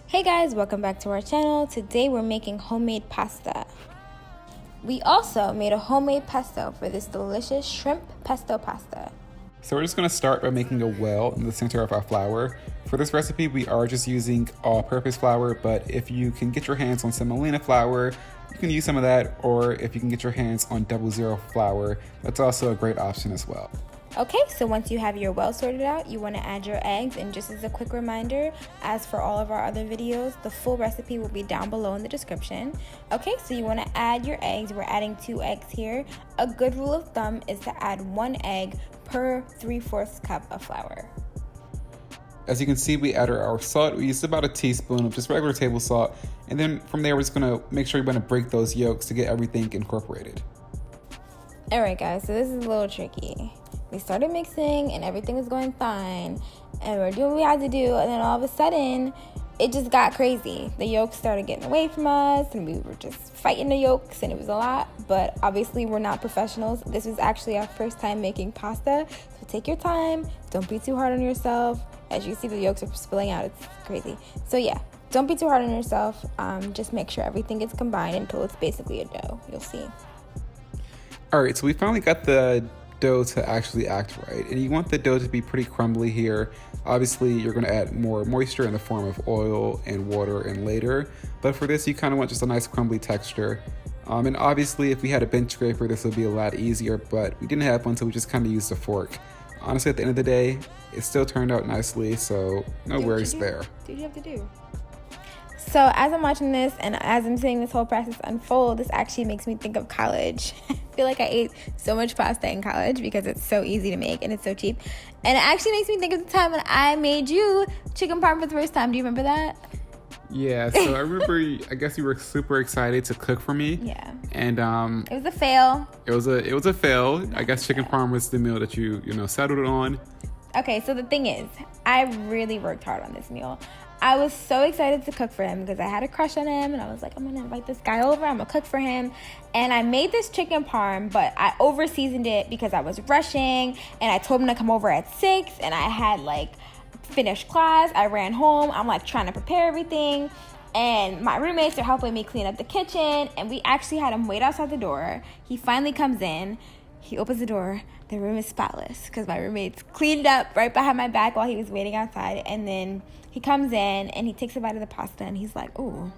Hey guys, welcome back to our channel. Today we're making homemade pasta. We also made a homemade pesto for this delicious shrimp pesto pasta. So we're just going to start by making a well in the center of our flour. For this recipe, we are just using all-purpose flour, but if you can get your hands on semolina flour, you can use some of that, or if you can get your hands on 00 flour, that's also a great option as well. Okay, so once you have your well sorted out, you want to add your eggs, and just as a quick reminder, as for all of our other videos, the full recipe will be down below in the description. Okay, so you want to add your eggs. We're adding 2 eggs here. A good rule of thumb is to add 1 egg per 3/4 cup of flour. As you can see, we added our salt. We used about a teaspoon of just regular table salt, and then from there we're just going to make sure you're going to break those yolks to get everything incorporated. Alright guys, so this is a little tricky. We started mixing and everything was going fine, and we're doing what we had to do, and then all of a sudden it just got crazy. The yolks started getting away from us, and we were just fighting the yolks, and it was a lot. But obviously we're not professionals. This was actually our first time making pasta, so take your time, don't be too hard on yourself. As you see, the yolks are spilling out. It's crazy. So yeah, don't be too hard on yourself. Just make sure everything gets combined until it's basically a dough. You'll see. All right, so we finally got the dough to actually act right, and you want the dough to be pretty crumbly here. Obviously you're going to add more moisture in the form of oil and water and later, but for this you kind of want just a nice crumbly texture. And obviously if we had a bench scraper this would be a lot easier, but we didn't have one, so we just kind of used a fork. Honestly, at the end of the day it still turned out nicely, so no worries there. Do what you have to do. So as I'm watching this and as I'm seeing this whole process unfold, this actually makes me think of college. I feel like I ate so much pasta in college because it's so easy to make and it's so cheap. And it actually makes me think of the time when I made you chicken parm for the first time. Do you remember that? Yeah, so I remember, I guess you were super excited to cook for me. Yeah. And it was a fail. It was a fail. I guess chicken parm was the meal that you settled on. Okay, so the thing is, I really worked hard on this meal. I was so excited to cook for him because I had a crush on him, and I was like, I'm gonna invite this guy over, I'm gonna cook for him. And I made this chicken parm, but I over seasoned it because I was rushing, and I told him to come over at 6, and I had like finished class. I ran home, I'm like trying to prepare everything, and my roommates are helping me clean up the kitchen, and we actually had him wait outside the door. He finally comes in, he opens the door, the room is spotless because my roommates cleaned up right behind my back while he was waiting outside. And then he comes in and he takes a bite of the pasta and he's like, ooh,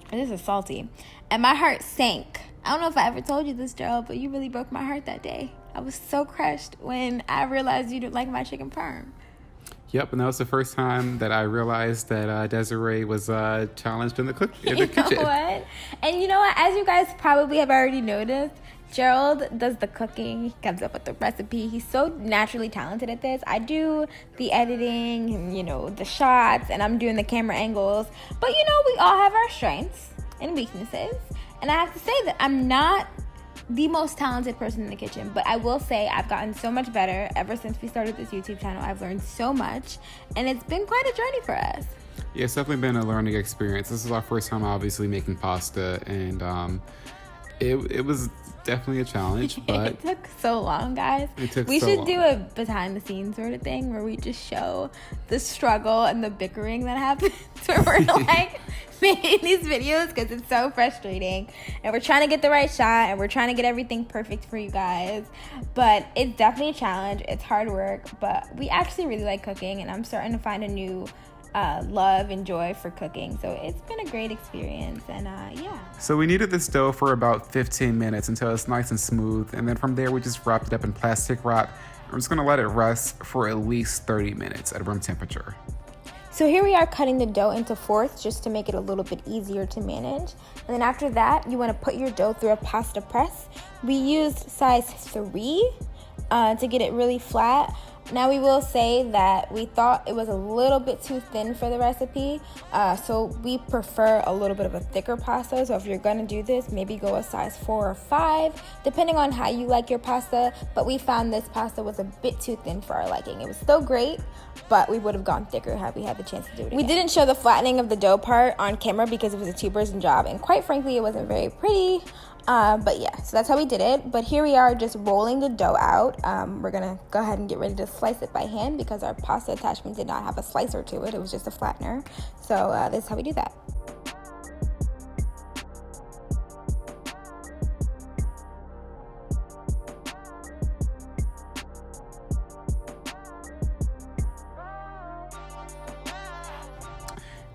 this is salty. And my heart sank. I don't know if I ever told you this, Gerald, but you really broke my heart that day. I was so crushed when I realized you didn't like my chicken parm. Yep, and that was the first time that I realized that Desiree was challenged in the kitchen. You know what? And you know what? As you guys probably have already noticed, Gerald does the cooking. He comes up with the recipe. He's so naturally talented at this. I do the editing and, the shots, and I'm doing the camera angles. But, we all have our strengths and weaknesses. And I have to say that I'm not the most talented person in the kitchen, but I will say I've gotten so much better ever since we started this YouTube channel. I've learned so much, and it's been quite a journey for us. Yeah, it's definitely been a learning experience. This is our first time obviously making pasta, and it was definitely a challenge, but it took so long, guys. We should do a behind the scenes sort of thing where we just show the struggle and the bickering that happens where we're like making these videos because it's so frustrating, and we're trying to get the right shot and we're trying to get everything perfect for you guys. But it's definitely a challenge. It's hard work, but we actually really like cooking, and I'm starting to find a new love and joy for cooking, so it's been a great experience. And yeah, so we kneaded this dough for about 15 minutes until it's nice and smooth, and then from there we just wrapped it up in plastic wrap. I'm just going to let it rest for at least 30 minutes at room temperature. So here we are cutting the dough into fourths just to make it a little bit easier to manage. And then after that, you want to put your dough through a pasta press. We used size 3 to get it really flat. Now we will say that we thought it was a little bit too thin for the recipe, so we prefer a little bit of a thicker pasta. So if you're going to do this, maybe go a size 4 or 5, depending on how you like your pasta. But we found this pasta was a bit too thin for our liking. It was still great, but we would have gone thicker had we had the chance to do it again. We didn't show the flattening of the dough part on camera because it was a two-person job, and quite frankly, it wasn't very pretty. But yeah, so that's how we did it. But here we are just rolling the dough out. We're gonna go ahead and get ready to slice it by hand because our pasta attachment did not have a slicer to it. It was just a flattener. So this is how we do that.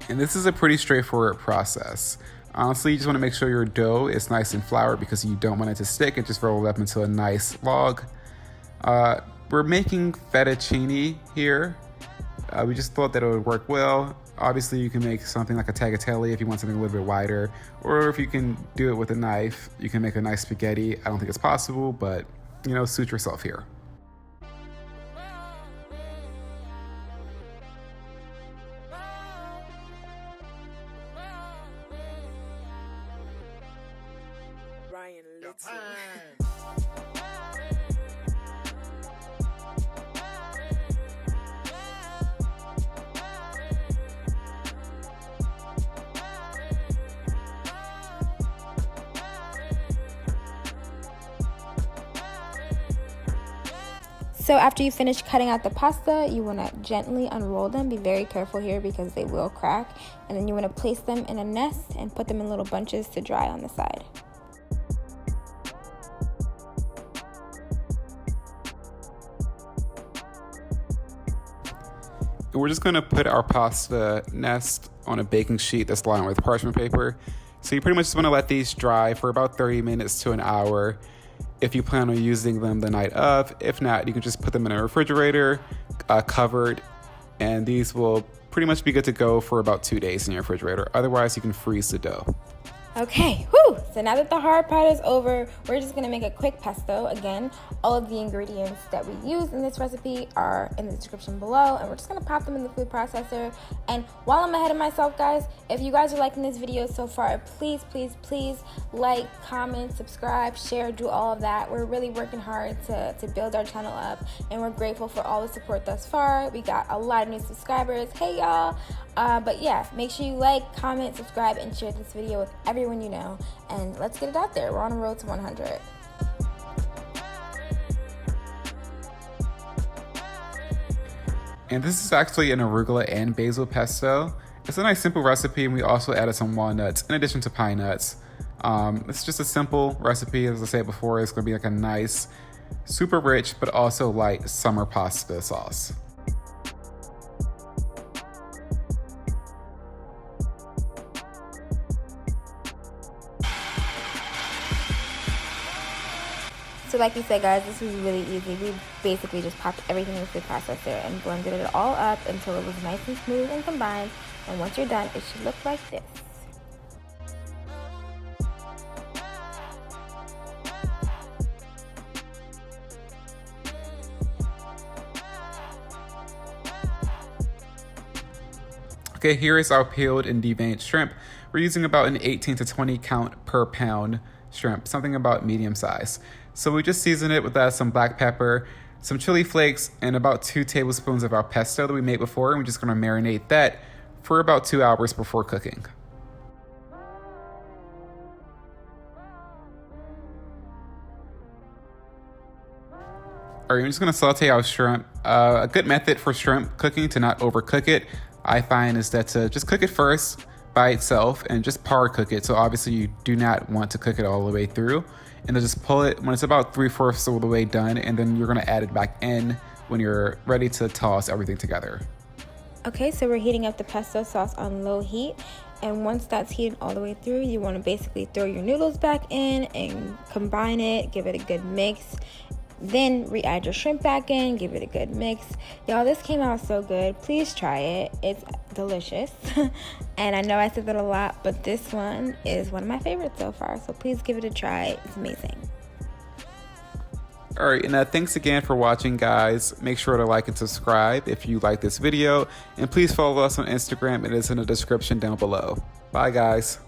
And this is a pretty straightforward process. Honestly, you just want to make sure your dough is nice and floured because you don't want it to stick, and just roll it up into a nice log. We're making fettuccine here. We just thought that it would work well. Obviously, you can make something like a tagliatelle if you want something a little bit wider, or if you can do it with a knife, you can make a nice spaghetti. I don't think it's possible, but suit yourself here. So after you finish cutting out the pasta, you want to gently unroll them. Be very careful here because they will crack. And then you want to place them in a nest and put them in little bunches to dry on the side. We're just going to put our pasta nest on a baking sheet that's lined with parchment paper. So you pretty much just want to let these dry for about 30 minutes to an hour if you plan on using them the night of. If not, you can just put them in a refrigerator, covered, and these will pretty much be good to go for about 2 days in your refrigerator. Otherwise, you can freeze the dough. Okay, whew! So now that the hard part is over, we're just gonna make a quick pesto. Again, all of the ingredients that we use in this recipe are in the description below, and we're just gonna pop them in the food processor. And while I'm ahead of myself, guys, if you guys are liking this video so far, please like, comment, subscribe, share, do all of that. We're really working hard to build our channel up, and we're grateful for all the support thus far. We got a lot of new subscribers. Hey, y'all! But yeah, make sure you like, comment, subscribe, and share this video with everyone you know. And let's get it out there. We're on the road to 100. And this is actually an arugula and basil pesto. It's a nice simple recipe, and we also added some walnuts in addition to pine nuts. It's just a simple recipe. As I said before, it's going to be like a nice, super rich, but also light summer pasta sauce. So like we said, guys, this was really easy. We basically just popped everything in the food processor and blended it all up until it was nice and smooth and combined. And once you're done, it should look like this. Okay, here is our peeled and deveined shrimp. We're using about an 18 to 20 count per pound shrimp, something about medium size. So we just seasoned it with some black pepper, some chili flakes, and about 2 tablespoons of our pesto that we made before. And we're just gonna marinate that for about 2 hours before cooking. All right, I'm just gonna saute our shrimp. A good method for shrimp cooking to not overcook it, I find, is that to just cook it first by itself and just par cook it. So obviously you do not want to cook it all the way through. And then just pull it when it's about 3/4 of the way done, and then you're gonna add it back in when you're ready to toss everything together. Okay, so we're heating up the pesto sauce on low heat, and once that's heated all the way through, you want to basically throw your noodles back in and combine it, give it a good mix. Then re-add your shrimp back in, give it a good mix. Y'all, this came out so good. Please try it. It's delicious. And I know I said that a lot, but this one is one of my favorites so far. So please give it a try. It's amazing. All right, and thanks again for watching, guys. Make sure to like and subscribe if you like this video. And please follow us on Instagram. It is in the description down below. Bye, guys.